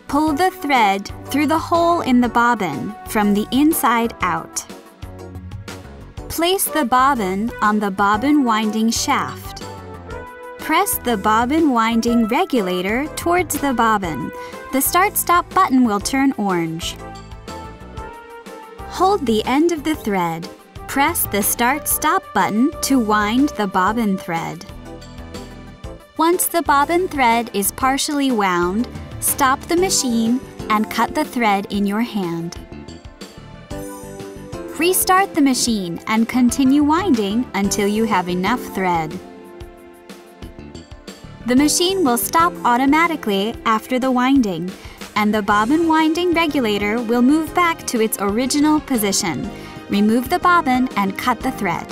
Pull the thread through the hole in the bobbin from the inside out. Place the bobbin on the bobbin winding shaft. Press the bobbin winding regulator towards the bobbin. The start-stop button will turn orange. Hold the end of the thread. Press the start-stop button to wind the bobbin thread. Once the bobbin thread is partially wound, stop the machine and cut the thread in your hand. Restart the machine and continue winding until you have enough thread. The machine will stop automatically after the winding, and the bobbin winding regulator will move back to its original position. Remove the bobbin and cut the thread.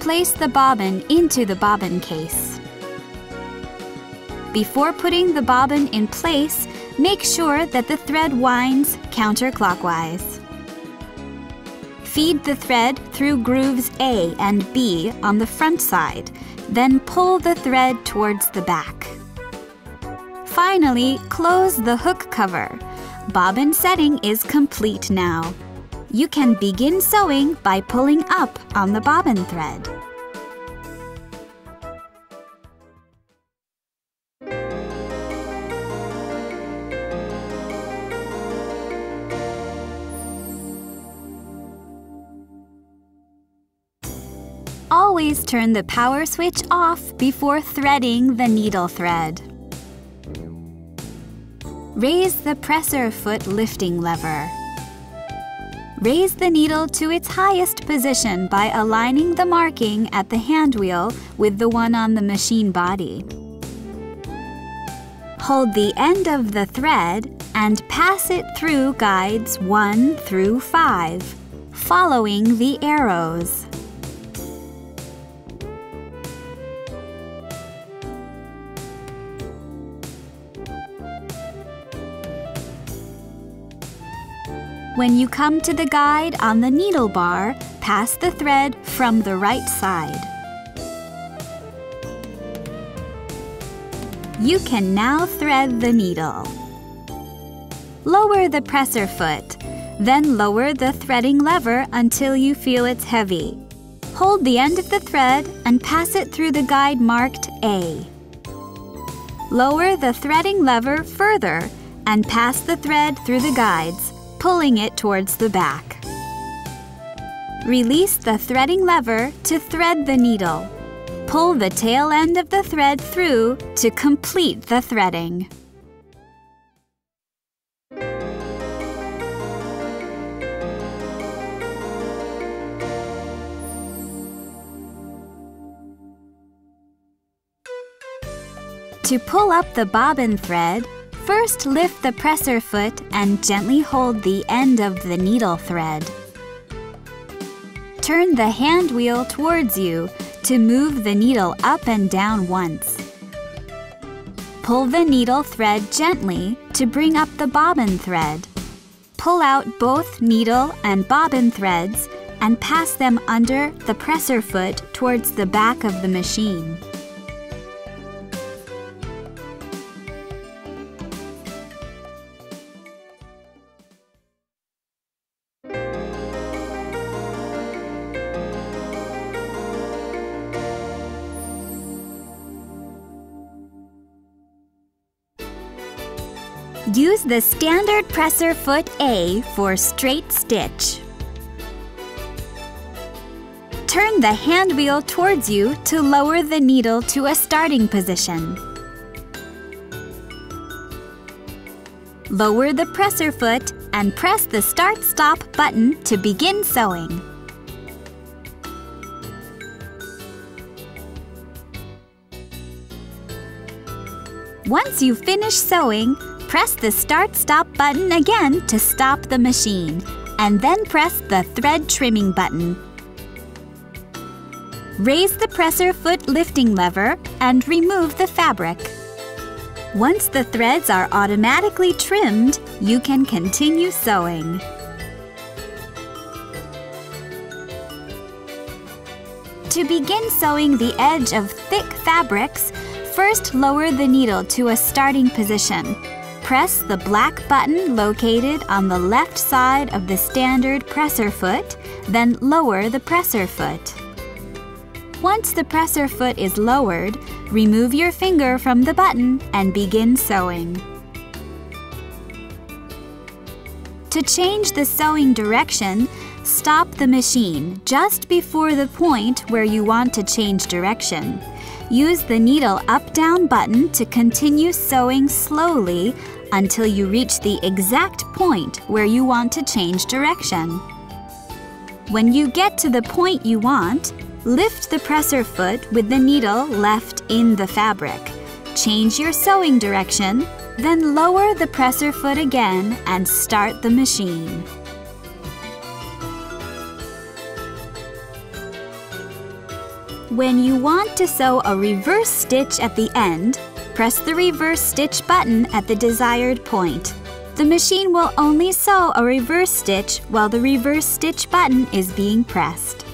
Place the bobbin into the bobbin case. Before putting the bobbin in place, make sure that the thread winds counterclockwise. Feed the thread through grooves A and B on the front side, then pull the thread towards the back. Finally, close the hook cover. Bobbin setting is complete now. You can begin sewing by pulling up on the bobbin thread. Always turn the power switch off before threading the needle thread. Raise the presser foot lifting lever. Raise the needle to its highest position by aligning the marking at the hand wheel with the one on the machine body. Hold the end of the thread and pass it through guides 1 through 5, following the arrows. When you come to the guide on the needle bar, pass the thread from the right side. You can now thread the needle. Lower the presser foot, then lower the threading lever until you feel it's heavy. Hold the end of the thread and pass it through the guide marked A. Lower the threading lever further and pass the thread through the guides, pulling it towards the back. Release the threading lever to thread the needle. Pull the tail end of the thread through to complete the threading. To pull up the bobbin thread, first lift the presser foot and gently hold the end of the needle thread. Turn the hand wheel towards you to move the needle up and down once. Pull the needle thread gently to bring up the bobbin thread. Pull out both needle and bobbin threads and pass them under the presser foot towards the back of the machine. Use the standard presser foot A for straight stitch. Turn the hand wheel towards you to lower the needle to a starting position. Lower the presser foot and press the Start-Stop button to begin sewing. Once you finish sewing, press the Start-Stop button again to stop the machine, and then press the thread trimming button. Raise the presser foot lifting lever and remove the fabric. Once the threads are automatically trimmed, you can continue sewing. To begin sewing the edge of thick fabrics, First, lower the needle to a starting position. Press the black button located on the left side of the standard presser foot, then lower the presser foot. Once the presser foot is lowered, remove your finger from the button and begin sewing. To change the sewing direction, stop the machine just before the point where you want to change direction. Use the needle up-down button to continue sewing slowly until you reach the exact point where you want to change direction. When you get to the point you want, lift the presser foot with the needle left in the fabric. Change your sewing direction, then lower the presser foot again and start the machine. When you want to sew a reverse stitch at the end, press the reverse stitch button at the desired point. The machine will only sew a reverse stitch while the reverse stitch button is being pressed.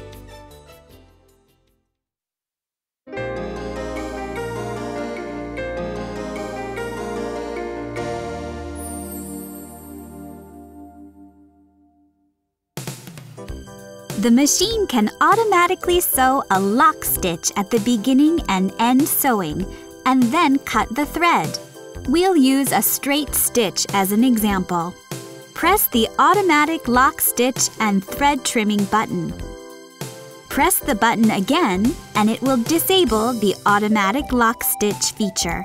The machine can automatically sew a lock stitch at the beginning and end sewing, and then cut the thread. We'll use a straight stitch as an example. Press the automatic lock stitch and thread trimming button. Press the button again, and it will disable the automatic lock stitch feature.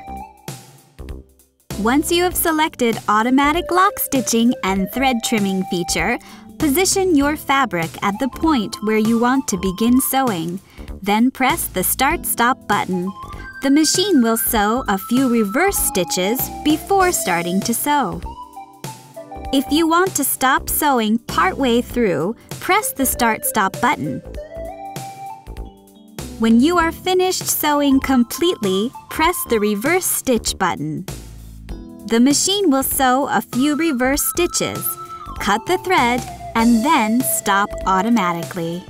Once you have selected automatic lock stitching and thread trimming feature, position your fabric at the point where you want to begin sewing. Then press the Start-Stop button. The machine will sew a few reverse stitches before starting to sew. If you want to stop sewing partway through, press the Start-Stop button. When you are finished sewing completely, press the Reverse Stitch button. The machine will sew a few reverse stitches, cut the thread, and then stop automatically.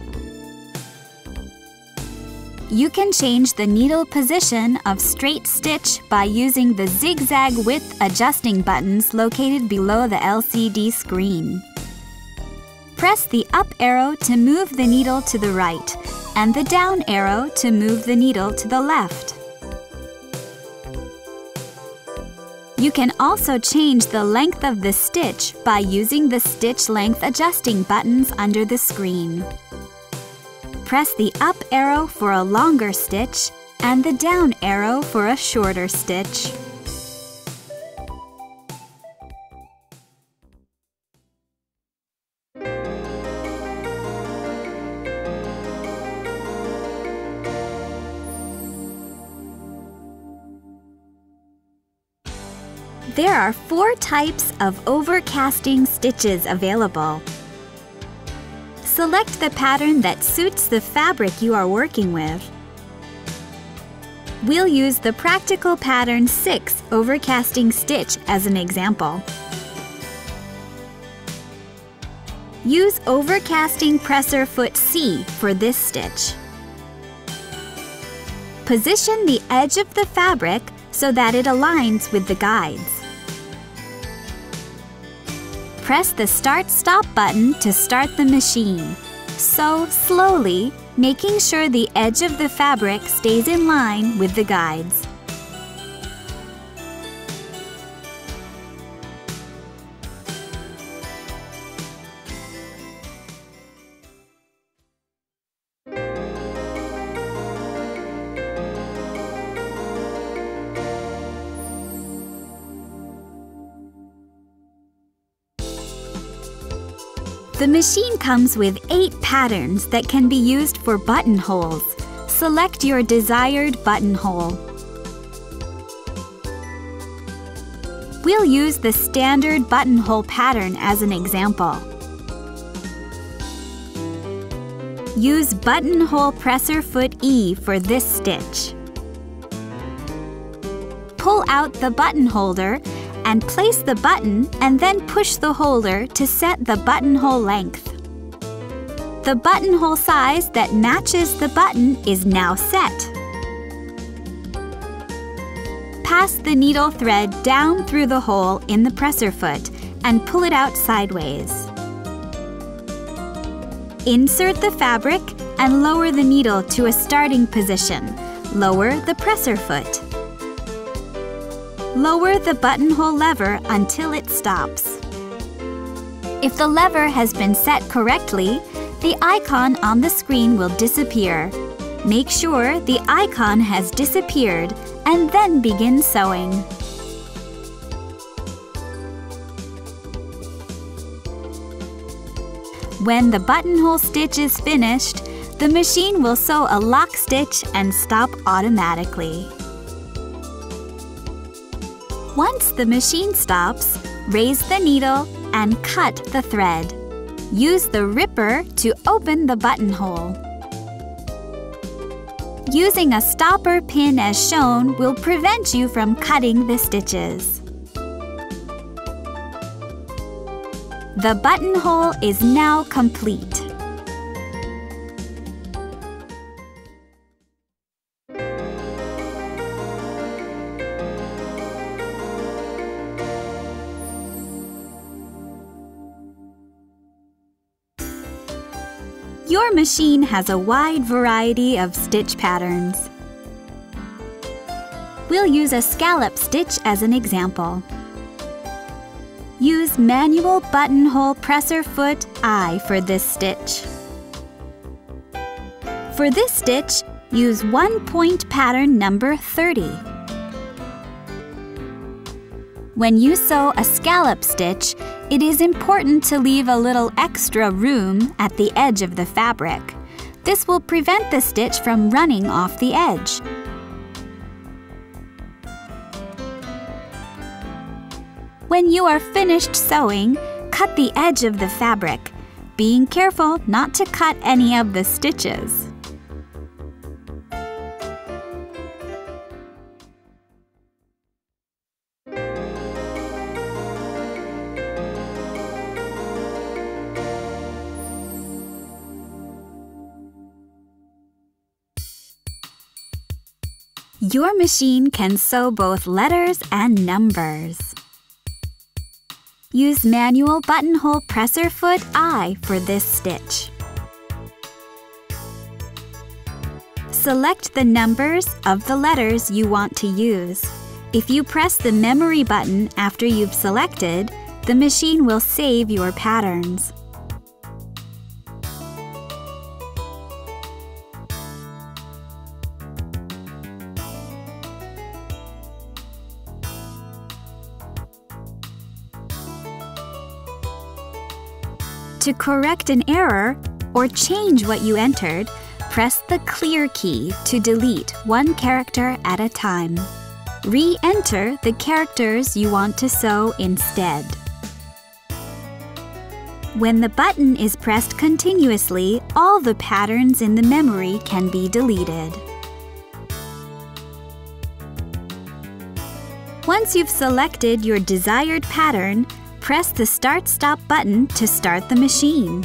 You can change the needle position of straight stitch by using the zigzag width adjusting buttons located below the LCD screen. Press the up arrow to move the needle to the right, and the down arrow to move the needle to the left. You can also change the length of the stitch by using the stitch length adjusting buttons under the screen. Press the up arrow for a longer stitch and the down arrow for a shorter stitch. There are 4 types of overcasting stitches available. Select the pattern that suits the fabric you are working with. We'll use the Practical Pattern 6 overcasting stitch as an example. Use overcasting presser foot C for this stitch. Position the edge of the fabric so that it aligns with the guides. Press the Start-Stop button to start the machine. Sew slowly, making sure the edge of the fabric stays in line with the guides. The machine comes with 8 patterns that can be used for buttonholes. Select your desired buttonhole. We'll use the standard buttonhole pattern as an example. Use buttonhole presser foot E for this stitch. Pull out the button holder and place the button and then push the holder to set the buttonhole length. The buttonhole size that matches the button is now set. Pass the needle thread down through the hole in the presser foot and pull it out sideways. Insert the fabric and lower the needle to a starting position. Lower the presser foot. Lower the buttonhole lever until it stops. If the lever has been set correctly, the icon on the screen will disappear. Make sure the icon has disappeared and then begin sewing. When the buttonhole stitch is finished, the machine will sew a lock stitch and stop automatically. Once the machine stops, raise the needle and cut the thread. Use the ripper to open the buttonhole. Using a stopper pin as shown will prevent you from cutting the stitches. The buttonhole is now complete. Your machine has a wide variety of stitch patterns. We'll use a scallop stitch as an example. Use manual buttonhole presser foot I for this stitch. For this stitch, use 1-point pattern number 30. When you sew a scallop stitch, it is important to leave a little extra room at the edge of the fabric. This will prevent the stitch from running off the edge. When you are finished sewing, cut the edge of the fabric, being careful not to cut any of the stitches. Your machine can sew both letters and numbers. Use manual buttonhole presser foot I for this stitch. Select the numbers of the letters you want to use. If you press the memory button after you've selected, the machine will save your patterns. To correct an error or change what you entered, press the Clear key to delete one character at a time. Re-enter the characters you want to sew instead. When the button is pressed continuously, all the patterns in the memory can be deleted. Once you've selected your desired pattern, press the Start/Stop button to start the machine.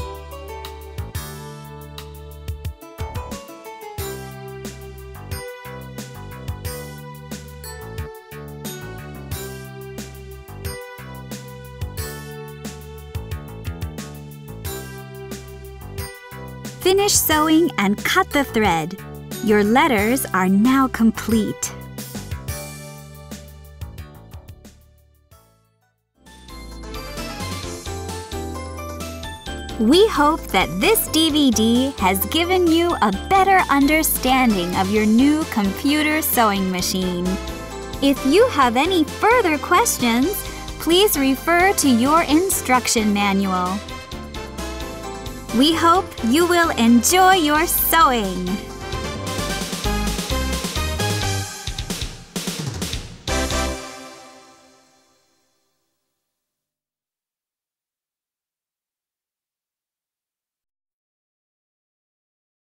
Finish sewing and cut the thread. Your letters are now complete. We hope that this DVD has given you a better understanding of your new computer sewing machine. If you have any further questions, please refer to your instruction manual. We hope you will enjoy your sewing!